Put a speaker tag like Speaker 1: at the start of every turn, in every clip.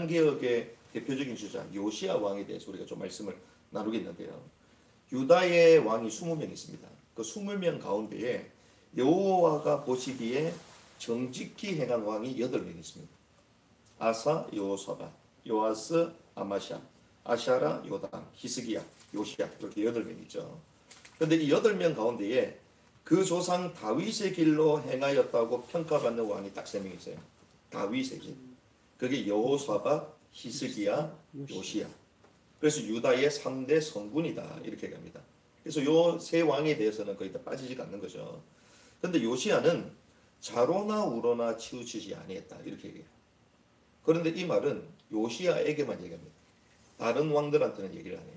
Speaker 1: 성전개혁의 대표적인 주자 요시야 왕에 대해서 우리가 좀 말씀을 나누겠는데요. 유다의 왕이 20명 있습니다. 그 20명 가운데에 여호와가 보시기에 정직히 행한 왕이 8명 있습니다. 아사, 여호사밧, 요아스, 아마샤, 아샤라, 요담, 히스기야, 요시야 이렇게 8명이죠. 그런데 이 8명 가운데에 그 조상 다윗의 길로 행하였다고 평가받는 왕이 딱 3명 있어요. 다윗의 길. 그게 여호사밧, 히스기야, 요시야. 그래서 유다의 3대 성군이다 이렇게 얘기합니다. 그래서 요 세 왕에 대해서는 거의 다 빠지지가 않는 거죠. 그런데 요시야는 자로나 우로나 치우치지 아니했다 이렇게 얘기해요. 그런데 이 말은 요시야에게만 얘기합니다. 다른 왕들한테는 얘기를 안 해요.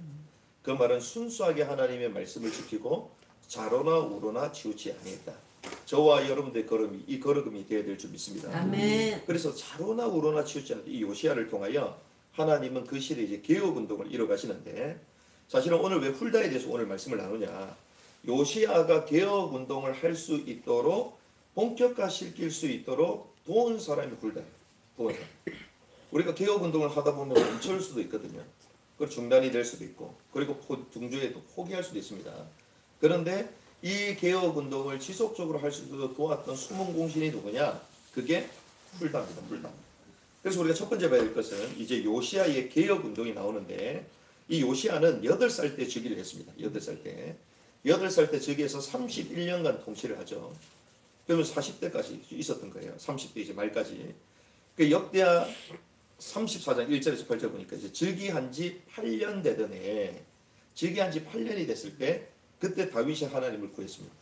Speaker 1: 그 말은 순수하게 하나님의 말씀을 지키고 자로나 우로나 치우치지 아니했다. 저와 여러분들의 걸음이 이 걸음이 되어야 될 줄 믿습니다.
Speaker 2: 아멘.
Speaker 1: 그래서 자로나 우로나 치우치지 않았다. 이 요시야를 통하여 하나님은 그 시대에 이제 개혁 운동을 이뤄가시는데, 사실은 오늘 왜 훌다에 대해서 오늘 말씀을 나누냐? 요시야가 개혁 운동을 할 수 있도록 본격화시킬 수 있도록 도운 사람이 훌다예요. 도운 사람. 우리가 개혁 운동을 하다 보면 멈출 수도 있거든요. 그 중단이 될 수도 있고, 그리고 중주에 또 포기할 수도 있습니다. 그런데 이 개혁 운동을 지속적으로 할 수 있도록 도왔던 숨은 공신이 누구냐? 그게 훌다입니다. 훌다. 그래서 우리가 첫 번째 봐야 될 것은 이제 요시야의 개혁 운동이 나오는데, 이 요시야는 8살 때 즉위를 했습니다. 8살 때. 8살 때 즉위해서 31년간 통치를 하죠. 그러면 40대까지 있었던 거예요. 30대 이제 말까지. 그 역대하 34장 1절에서 8절 보니까 이제 즉위한 지 8년 되던 해에, 즉위한 지 8년이 됐을 때 그때 다윗이 하나님을 구했습니다.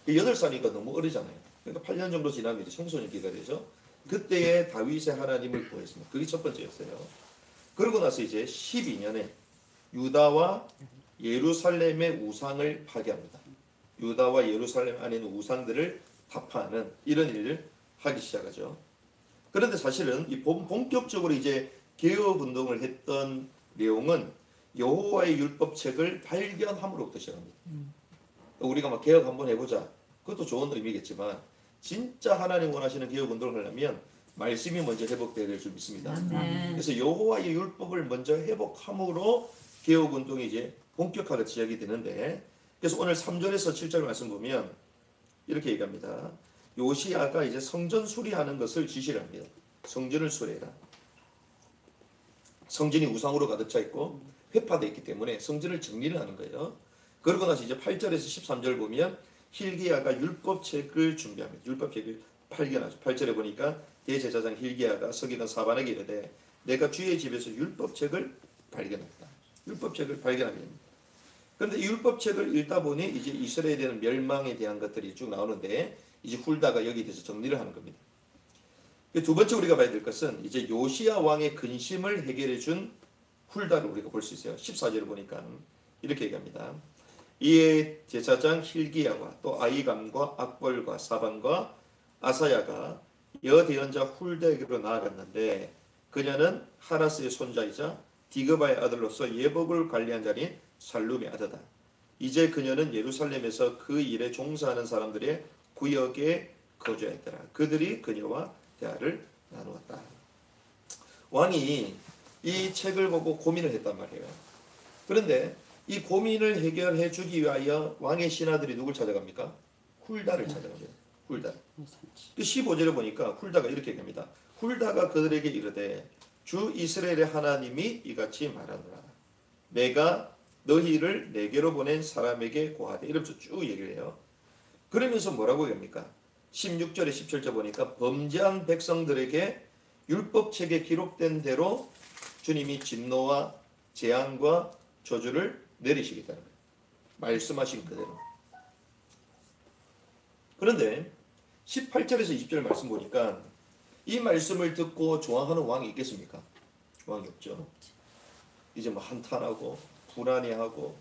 Speaker 1: 8살이니까 너무 어리잖아요. 그러니까 8년 정도 지나면 이제 청소년 기가 되죠. 그때의 다윗의 하나님을 구했습니다. 그게 첫 번째였어요. 그러고 나서 이제 12년에 유다와 예루살렘의 우상을 파괴합니다. 유다와 예루살렘 안에 있는 우상들을 타파하는 이런 일을 하기 시작하죠. 그런데 사실은 이 본격적으로 이제 개혁 운동을 했던 내용은 여호와의 율법책을 발견함으로부터 시작합니다. 우리가 막 개혁 한번 해보자. 그것도 좋은 의미겠지만 진짜 하나님 원하시는 개혁 운동을 하려면 말씀이 먼저 회복되어야 될 줄 믿습니다. 그래서 여호와의 율법을 먼저 회복함으로 개혁 운동이 이제 본격화가 시작이 되는데, 그래서 오늘 3절에서 7절 말씀 보면 이렇게 얘기합니다. 요시야가 이제 성전 수리하는 것을 지시를 합니다. 성전을 수리해라. 성전이 우상으로 가득 차 있고 회파되어 있기 때문에 성전을 정리를 하는 거예요. 그러고 나서 이제 8절에서 13절 보면 힐기야가 율법책을 준비합니다. 율법책을 발견하죠. 8절에 보니까 대제사장 힐기야가 서기관 사반에게 이르되 내가 주의 집에서 율법책을 발견했다. 율법책을 발견합니다. 그런데 이 율법책을 읽다 보니 이제 이스라엘에는 멸망에 대한 것들이 쭉 나오는데, 이제 훌다가 여기에 대해서 정리를 하는 겁니다. 두 번째 우리가 봐야 될 것은 이제 요시야 왕의 근심을 해결해 준 훌다를 우리가 볼 수 있어요. 14절을 보니까 이렇게 얘기합니다. 이에 제사장 힐기야와 또 아이감과 악벌과 사반과 아사야가 여대언자 훌다에게로 나아갔는데, 그녀는 하라스의 손자이자 디그바의 아들로서 예복을 관리한 자인 살룸의 아들이다. 이제 그녀는 예루살렘에서 그 일에 종사하는 사람들의 구역에 거주하였더라. 그들이 그녀와 대화를 나누었다. 왕이 이 책을 보고 고민을 했단 말이에요. 그런데 이 고민을 해결해 주기 위하여 왕의 신하들이 누굴 찾아갑니까? 훌다를 찾아갑니다. 훌다. 15절에 보니까 훌다가 이렇게 얘기합니다. 훌다가 그들에게 이르되 주 이스라엘의 하나님이 이같이 말하노라. 내가 너희를 내게로 보낸 사람에게 고하되, 이러면서 쭉 얘기를 해요. 그러면서 뭐라고 얘기합니까? 16절에 17절 보니까 범죄한 백성들에게 율법책에 기록된 대로 주님이 진노와 재앙과 저주를 내리시겠다는 거예요. 말씀하신 그대로. 그런데 18절에서 20절 말씀 보니까 이 말씀을 듣고 좋아하는 왕이 있겠습니까? 왕이 없죠. 이제 뭐 한탄하고 불안해하고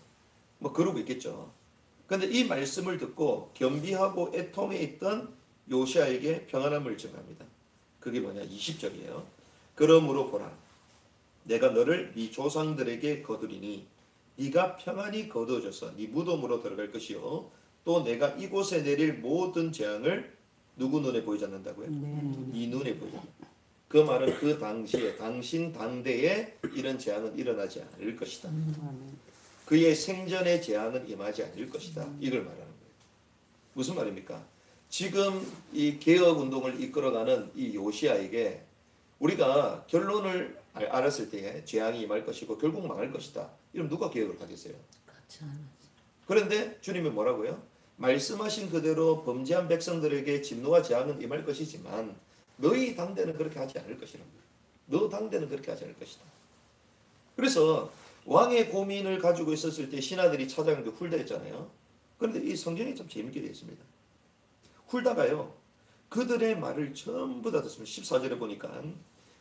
Speaker 1: 뭐 그러고 있겠죠. 그런데 이 말씀을 듣고 겸비하고 애통해 있던 요시야에게 평안함을 증합니다. 그게 뭐냐? 20절이에요. 그러므로 보라, 내가 너를 네 조상들에게 거두리니 네가 평안히 거두어져서 네 무덤으로 들어갈 것이요, 또 내가 이곳에 내릴 모든 재앙을 누구 눈에 보이지 않는다고요? 네 눈에 보이지 않는다. 그 말은 그 당시에 당신 당대에 이런 재앙은 일어나지 않을 것이다. 그의 생전의 재앙은 임하지 않을 것이다. 이걸 말하는 거예요. 무슨 말입니까? 지금 이 개혁 운동을 이끌어가는 이 요시아에게 우리가 결론을 알았을 때 재앙이 임할 것이고 결국 망할 것이다. 이러면 누가 개혁을 하겠어요? 그런데 주님이 뭐라고요? 말씀하신 그대로 범죄한 백성들에게 진노와 재앙은 임할 것이지만 너희 당대는 그렇게 하지 않을 것이라고. 너 당대는 그렇게 하지 않을 것이다. 그래서 왕의 고민을 가지고 있었을 때 신하들이 찾아간 게 훌다였잖아요. 그런데 이 성경이 참 재밌게 되어 있습니다. 훌다가요, 그들의 말을 전부 다 듣습니다. 14절에 보니까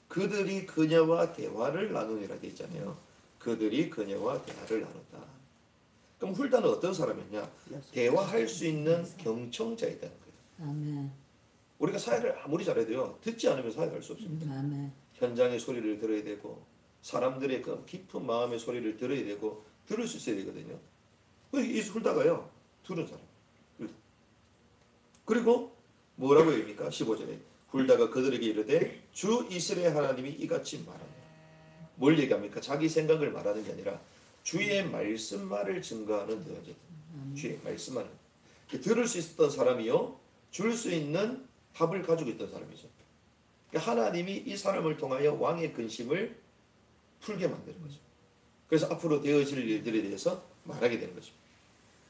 Speaker 1: 그들이 그녀와 대화를 나누니라 되어 있잖아요. 그들이 그녀와 대화를 나눴다. 그럼 훌다는 어떤 사람이었냐? 대화할 수 있는 경청자였다는 거예요.
Speaker 2: 아멘.
Speaker 1: 우리가 사회를 아무리 잘해도요, 듣지 않으면 사회할 수 없습니다.
Speaker 2: 아멘.
Speaker 1: 현장의 소리를 들어야 되고 사람들의 그 깊은 마음의 소리를 들어야 되고 들을 수 있어야 되거든요. 이 훌다가요, 들은 사람. 그리고 뭐라고 얘기합니까? 15절에 훌다가 그들에게 이르되 주 이스라엘 하나님이 이같이 말하노라. 뭘 얘기합니까? 자기 생각을 말하는 게 아니라 주의 말씀만을 증거하는 너희들. 주의 말씀만을 들을 수 있었던 사람이요, 줄 수 있는 답을 가지고 있던 사람이죠. 하나님이 이 사람을 통하여 왕의 근심을 풀게 만드는 거죠. 그래서 앞으로 되어질 일들에 대해서 말하게 되는 거죠.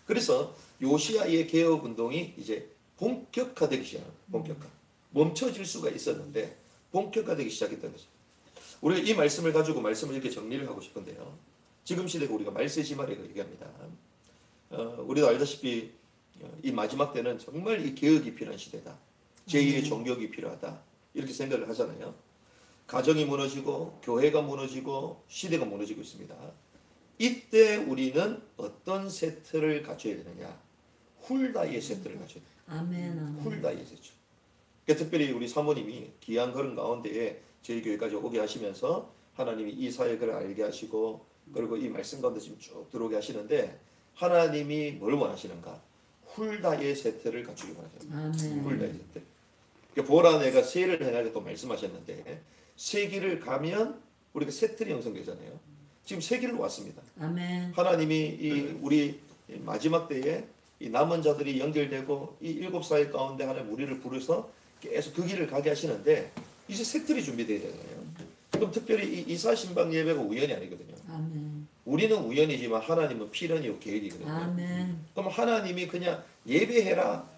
Speaker 1: 그래서 요시아의 개혁 운동이 이제 본격화되기 시작합니다. 본격화. 멈춰질 수가 있었는데 본격화되기 시작했던 거죠. 우리가 이 말씀을 가지고 말씀을 이렇게 정리를 하고 싶은데요. 지금 시대가 우리가 말세지말이라고 얘기합니다. 우리도 알다시피 이 마지막 때는 정말 이 개혁이 필요한 시대다. 제2의 종교가 필요하다. 이렇게 생각을 하잖아요. 가정이 무너지고 교회가 무너지고 시대가 무너지고 있습니다. 이때 우리는 어떤 세트를 갖춰야 되느냐? 훌다의 세트를 갖춰야 돼요.
Speaker 2: 아멘. 아멘.
Speaker 1: 훌다의 세트. 그러니까 특별히 우리 사모님이 귀한 그런 가운데에 저희 교회까지 오게 하시면서 하나님이 이 사역을 알게 하시고 그리고 이 말씀 가운데 지금 쭉 들어오게 하시는데 하나님이 뭘 원하시는가? 훌다의 세트를 갖추기 원하십니다.
Speaker 2: 아멘.
Speaker 1: 훌다의 세트. 그러니까 보라 내가 세를 행하게 또 말씀하셨는데 세기를 가면 우리가 세틀이 형성되잖아요. 지금 세기를 왔습니다.
Speaker 2: 아멘.
Speaker 1: 하나님이 이 우리 마지막 때에 이 남은 자들이 연결되고 이 일곱 사회 가운데 하나님 우리를 부르서 계속 그 길을 가게 하시는데 이제 세틀이 준비되어야 되잖아요. 그럼 특별히 이 이사 신방 예배가 우연이 아니거든요.
Speaker 2: 아멘.
Speaker 1: 우리는 우연이지만 하나님은 필연이고 계획이거든요.
Speaker 2: 아멘.
Speaker 1: 그럼 하나님이 그냥 예배해라.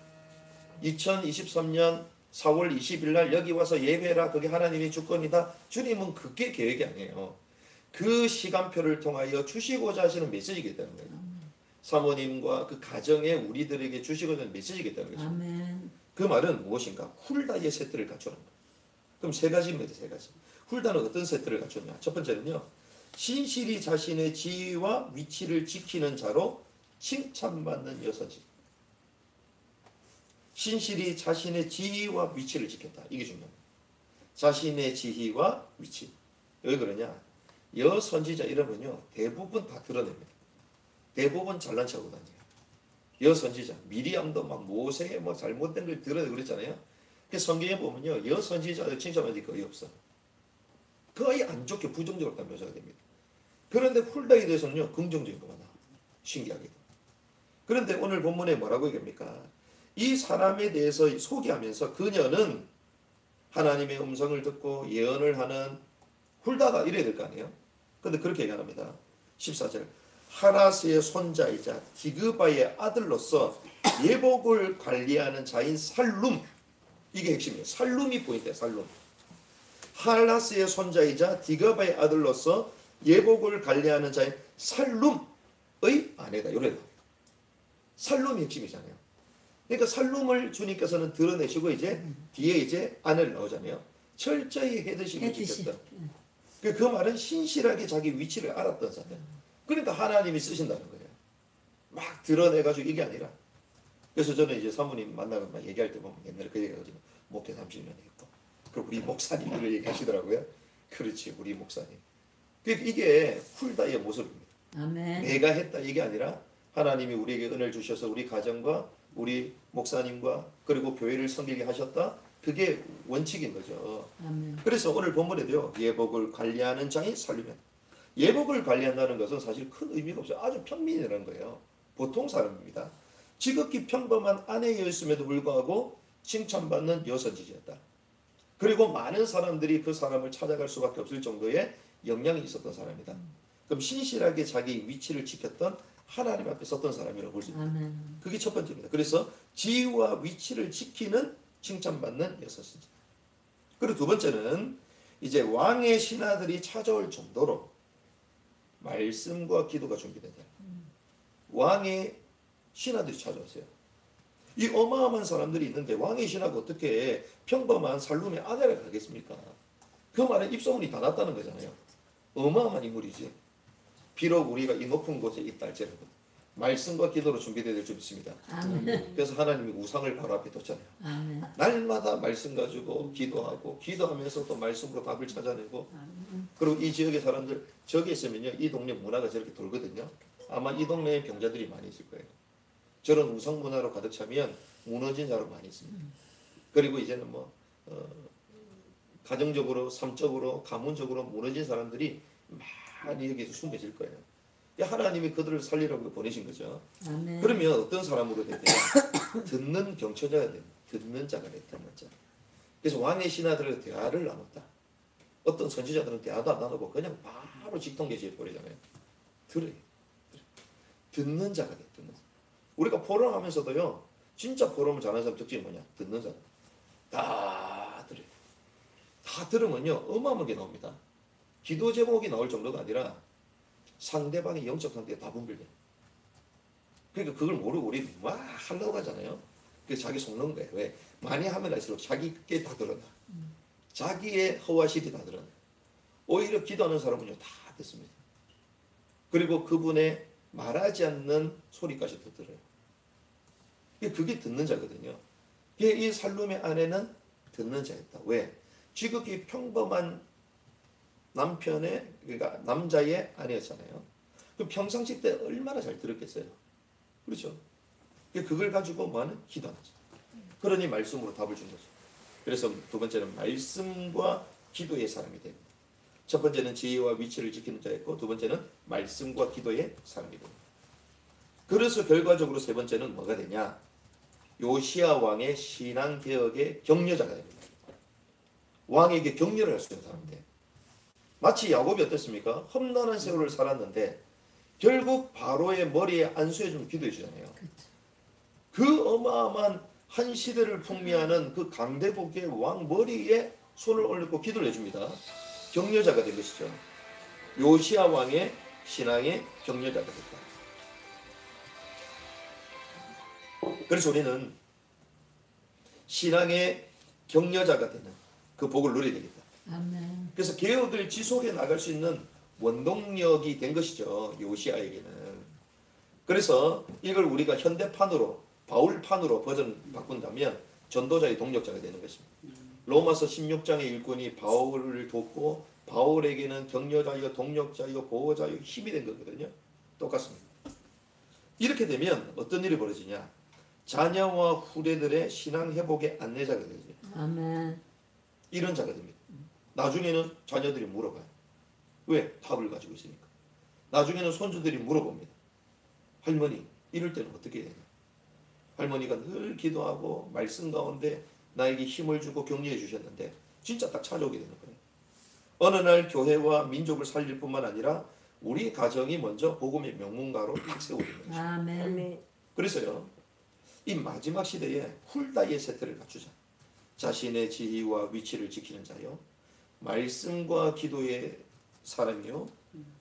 Speaker 1: 2023년 4월 20일 날 여기 와서 예배해라. 그게 하나님의 주권이다. 주님은 그게 계획이 아니에요. 그 시간표를 통하여 주시고자 하시는 메시지겠다는 거예요. 사모님과 그 가정에 우리들에게 주시고자 하는 메시지겠다는 거죠.
Speaker 2: 아멘.
Speaker 1: 그 말은 무엇인가? 훌다의 세트를 갖추는 거예요. 그럼 세 가지입니다. 세 가지. 훌다는 어떤 세트를 갖추냐? 첫 번째는요. 신실히 자신의 지위와 위치를 지키는 자로 칭찬받는 여사지. 신실히 자신의 지위와 위치를 지켰다. 이게 중요합니다. 자신의 지위와 위치. 왜 그러냐? 여선지자 이름은요. 대부분 다 드러냅니다. 대부분 잘난 척하고 다녀요. 여선지자. 미리암도 막 모세의 뭐 잘못된 걸 드러내고 그랬잖아요. 그 성경에 보면요. 여선지자들 칭찬받는 게 거의 없어. 거의 안 좋게 부정적으로 다 묘사가 됩니다. 그런데 훌다에 대해서는요. 긍정적인 것만 나와. 신기하게도. 그런데 오늘 본문에 뭐라고 얘기합니까? 이 사람에 대해서 소개하면서 그녀는 하나님의 음성을 듣고 예언을 하는 훌다가 이래야 될 거 아니에요? 근데 그렇게 얘기합니다. 14절 하라스의 손자이자 디그바의 아들로서 예복을 관리하는 자인 살룸. 이게 핵심이에요. 살룸이 포인트예요. 살룸. 하라스의 손자이자 디그바의 아들로서 예복을 관리하는 자인 살룸의 아내다. 이래요. 살룸이 핵심이잖아요. 그러니까 살룸을 주님께서는 드러내시고 이제 뒤에 이제 아내를 나오잖아요. 철저히 해드시고 지켰다. 그 말은 신실하게 자기 위치를 알았던 사람. 그러니까 하나님이 쓰신다는 거예요. 막 드러내가지고 이게 아니라. 그래서 저는 이제 사모님 만나면 막 얘기할 때 보면 옛날에 그 얘기가지고 목회 30년 했고 그리고 우리 목사님들을 얘기하시더라고요. 그렇지 우리 목사님. 그러니까 이게 훌다의 모습입니다.
Speaker 2: 아멘.
Speaker 1: 내가 했다 이게 아니라 하나님이 우리에게 은혜를 주셔서 우리 가정과 우리 목사님과 그리고 교회를 섬기게 하셨다. 그게 원칙인 거죠.
Speaker 2: 아멘.
Speaker 1: 그래서 오늘 본문에도요. 예복을 관리하는 자의 살림에 예복을 관리한다는 것은 사실 큰 의미가 없어요. 아주 평민이라는 거예요. 보통 사람입니다. 지극히 평범한 아내였음에도 불구하고 칭찬받는 여선지지였다. 그리고 많은 사람들이 그 사람을 찾아갈 수밖에 없을 정도의 역량이 있었던 사람이다. 그럼 신실하게 자기 위치를 지켰던 하나님 앞에 섰던 사람이라고 볼 수 있다.
Speaker 2: 아멘.
Speaker 1: 그게 첫 번째입니다. 그래서 지위와 위치를 지키는 칭찬받는 여선지지. 그리고 두 번째는 이제 왕의 신하들이 찾아올 정도로 말씀과 기도가 준비된다. 왕의 신하들이 찾아왔어요. 이 어마어마한 사람들이 있는데 왕의 신하가 어떻게 평범한 살룸의 아내를 가겠습니까? 그 말은 입소문이 다 났다는 거잖아요. 어마어마한 인물이지. 비록 우리가 이 높은 곳에 있다 할지라도 말씀과 기도로 준비되어 될 줄 믿습니다.
Speaker 2: 아멘.
Speaker 1: 그래서 하나님이 우상을 바로 앞에 뒀잖아요.
Speaker 2: 아멘.
Speaker 1: 날마다 말씀 가지고 기도하고 기도하면서 또 말씀으로 답을 찾아내고 그리고 이 지역의 사람들 저기 있으면요 이 동네 문화가 저렇게 돌거든요. 아마 이 동네에 병자들이 많이 있을 거예요. 저런 우상 문화로 가득 차면 무너진 자로 많이 있습니다. 그리고 이제는 뭐 가정적으로 삶적으로 가문적으로 무너진 사람들이 많이 여기서 숨겨질 거예요. 하나님이 그들을 살리라고 보내신 거죠.
Speaker 2: 아멘.
Speaker 1: 그러면 어떤 사람으로 되냐? 듣는 경처자가 됩니다. 듣는 자가 됐다. 그래서 왕의 신하들의 대화를 나눴다. 어떤 선지자들은 대화도 안 나누고 그냥 바로 직통계시해 버리잖아요. 들어요. 듣는 자가 됐다. 우리가 포럼하면서도요. 진짜 포럼을 잘하는 사람 특징이 뭐냐? 듣는 사람. 다 들어요. 다 들으면요. 어마어마하게 나옵니다. 기도 제목이 나올 정도가 아니라 상대방의 영적 상태가 다 분별돼요. 그러니까 그걸 모르고 우리 막 하려고 하잖아요. 그래서 자기 속는 거예요. 왜? 많이 하면 할수록 자기께 다 드러나. 자기의 허와 실이 다 드러나. 오히려 기도하는 사람은요 다 듣습니다. 그리고 그분의 말하지 않는 소리까지 더 들어요. 그게 듣는 자거든요. 이 살룸의 아내는 듣는 자였다. 왜? 지극히 평범한 남편의 그러니까 남자의 아내였잖아요. 그 평상시 때 얼마나 잘 들었겠어요. 그렇죠? 그걸 가지고 뭐하는 기도하는 거죠. 그러니 말씀으로 답을 준 거죠. 그래서 두 번째는 말씀과 기도의 사람이 됩니다. 첫 번째는 지혜와 위치를 지키는 자였고 두 번째는 말씀과 기도의 사람이 됩니다. 그래서 결과적으로 세 번째는 뭐가 되냐? 요시야 왕의 신앙 개혁의 격려자가 됩니다. 왕에게 격려를 할 수 있는 사람이 돼요. 마치 야곱이 어땠습니까? 험난한 세월을 살았는데 결국 바로의 머리에 안수해주면 기도해 주잖아요. 그 어마어마한 한 시대를 풍미하는 그 강대국의 왕 머리에 손을 올리고 기도를 해줍니다. 격려자가 된 것이죠. 요시야 왕의 신앙의 격려자가 됐다. 그래서 우리는 신앙의 격려자가 되는 그 복을 누려야 되겠다.
Speaker 2: 아멘.
Speaker 1: 그래서 개혁을 지속해 나갈 수 있는 원동력이 된 것이죠. 요시야에게는. 그래서 이걸 우리가 현대판으로 바울판으로 버전 바꾼다면 전도자의 동력자가 되는 것입니다. 로마서 16장의 일꾼이 바울을 돕고 바울에게는 격려자이고 동력자이고 보호자이고 힘이 된 거거든요. 똑같습니다. 이렇게 되면 어떤 일이 벌어지냐? 자녀와 후대들의 신앙 회복의 안내자가 되죠.
Speaker 2: 아멘.
Speaker 1: 이런 자가 됩니다. 나중에는 자녀들이 물어봐요. 왜? 답을 가지고 있으니까. 나중에는 손주들이 물어봅니다. 할머니, 이럴 때는 어떻게 해야 되냐? 할머니가 늘 기도하고 말씀 가운데 나에게 힘을 주고 격려해 주셨는데 진짜 딱 찾아오게 되는 거예요. 어느 날 교회와 민족을 살릴 뿐만 아니라 우리 가정이 먼저 복음의 명문가로 탁 세워지는 거죠.
Speaker 2: 아멘.
Speaker 1: 그래서요. 이 마지막 시대에 훌다의 세태를 갖추자. 자신의 지위와 위치를 지키는 자요. 말씀과 기도의 사람이요.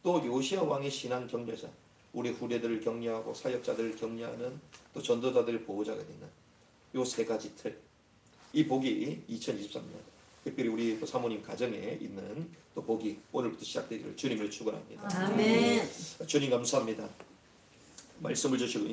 Speaker 1: 또 요시야 왕의 신앙 격려자. 우리 후대들을 격려하고 사역자들을 격려하는 또 전도자들의 보호자가 되는 요 세 가지 틀. 이 복이 2023년 특별히 우리 또 사모님 가정에 있는 또 복이 오늘부터 시작되기를 주님을 축원합니다.
Speaker 2: 아멘.
Speaker 1: 주님 감사합니다. 말씀을 주시고